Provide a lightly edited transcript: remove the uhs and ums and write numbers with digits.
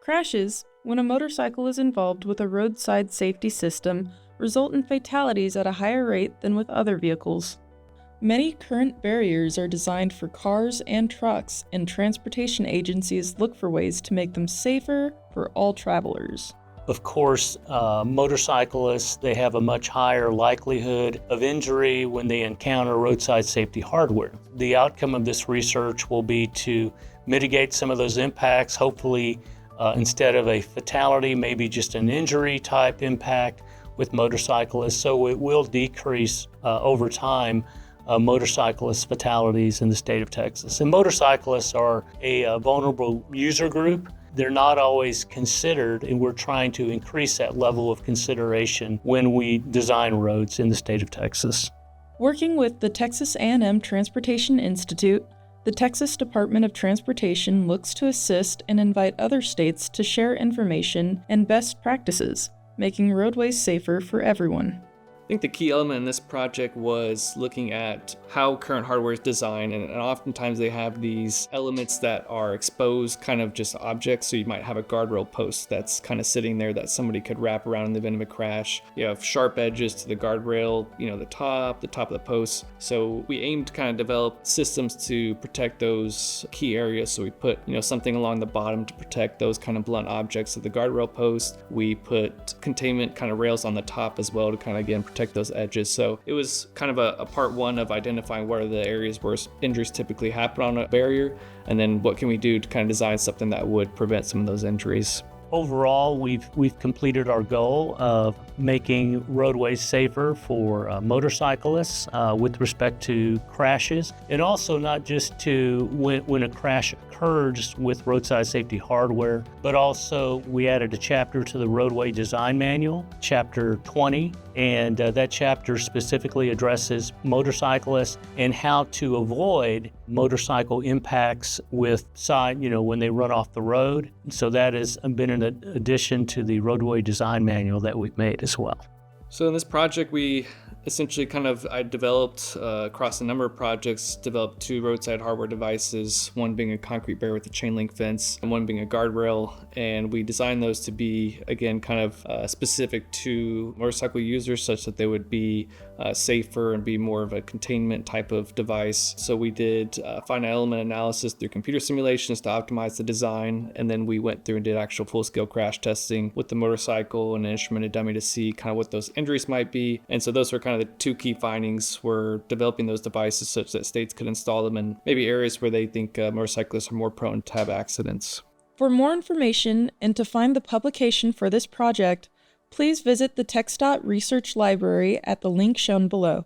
Crashes, when a motorcycle is involved with a roadside safety system, result in fatalities at a higher rate than with other vehicles. Many current barriers are designed for cars and trucks, and transportation agencies look for ways to make them safer for all travelers. Of course, motorcyclists, they have a much higher likelihood of injury when they encounter roadside safety hardware. The outcome of this research will be to mitigate some of those impacts, hopefully instead of a fatality, maybe just an injury type impact with motorcyclists. So it will decrease over time motorcyclist fatalities in the state of Texas. And motorcyclists are a vulnerable user group. They're not always considered, and we're trying to increase that level of consideration when we design roads in the state of Texas. Working with the Texas A&M Transportation Institute, the Texas Department of Transportation looks to assist and invite other states to share information and best practices, making roadways safer for everyone. I think the key element in this project was looking at how current hardware is designed, and oftentimes they have these elements that are exposed kind of just objects. So you might have a guardrail post that's kind of sitting there that somebody could wrap around in the event of a crash. You have sharp edges to the guardrail, the top of the post. So we aimed to kind of develop systems to protect those key areas. So we put something along the bottom to protect those kind of blunt objects of the guardrail post. We put containment kind of rails on the top as well to kind of again protect those edges. So it was kind of a part one of identifying what are the areas where injuries typically happen on a barrier, and then what can we do to kind of design something that would prevent some of those injuries. Overall, we've completed our goal of making roadways safer for motorcyclists with respect to crashes, and also not just to when a crash occurs with roadside safety hardware, but also we added a chapter to the roadway design manual, chapter 20, and that chapter specifically addresses motorcyclists and how to avoid motorcycle impacts with when they run off the road. So that has been an addition to the roadway design manual that we've made as well. So in this project, we essentially I developed across a number of projects, developed two roadside hardware devices, one being a concrete barrier with a chain link fence and one being a guardrail. And we designed those to be, again, kind of specific to motorcycle users such that they would be safer and be more of a containment type of device. So we did finite element analysis through computer simulations to optimize the design. And then we went through and did actual full-scale crash testing with the motorcycle and an instrumented dummy to see kind of what those injuries might be. And so those were kind of the two key findings, were developing those devices such that states could install them in maybe areas where they think motorcyclists are more prone to have accidents. For more information and to find the publication for this project, please visit the TxDOT Research Library at the link shown below.